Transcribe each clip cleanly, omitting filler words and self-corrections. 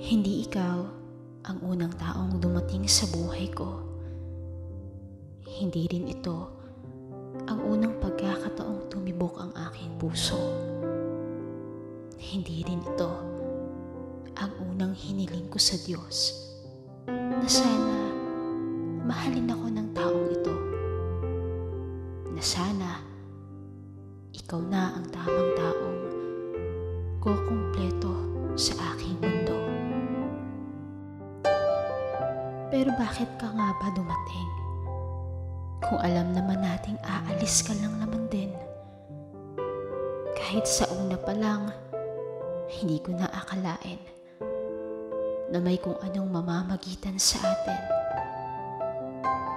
Hindi ikaw ang unang taong dumating sa buhay ko. Hindi rin ito ang unang pagkakataong tumibok ang aking puso. Hindi rin ito ang unang hiniling ko sa Diyos na sana mahalin ako ng taong ito. Na sana ikaw na ang tamang taong kukumpleto sa aking mundo. Pero bakit ka nga ba dumating? Kung alam naman nating aalis ka lang naman din. Kahit sa una pa lang, hindi ko na akalain na may kung anong mamamagitan sa atin.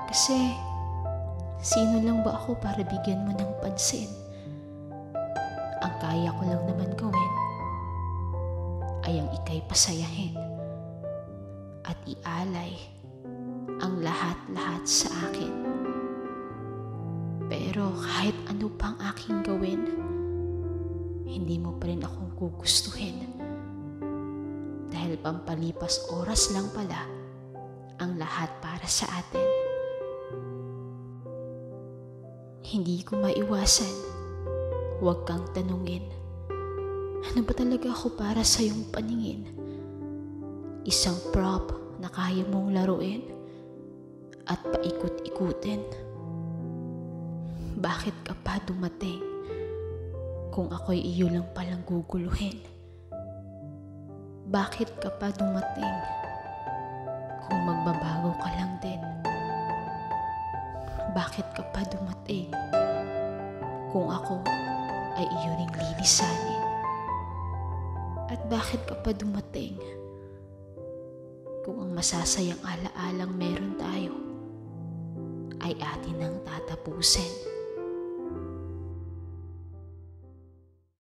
Kasi, sino lang ba ako para bigyan mo ng pansin? Ang kaya ko lang naman gawin ay ang ika'y pasayahin at ialay ang lahat-lahat sa akin. Pero kahit ano pang aking gawin, hindi mo pa rin akong gugustuhin. Dahil pampalipas oras lang pala ang lahat para sa atin. Hindi ko maiwasan, huwag kang tanungin. Ano ba talaga ako para sa iyong paningin? Isang prop na kaya mong laruin at paikot-ikutin. Bakit ka pa dumating kung ako'y iyo lang palang guguluhin? Bakit ka pa dumating kung magbabago ka lang din? Bakit ka pa dumating kung ako ay iyo ring lilisanin? At bakit ka pa dumating kung ang masasayang alaalang meron tayo ay atin nang tatapusin?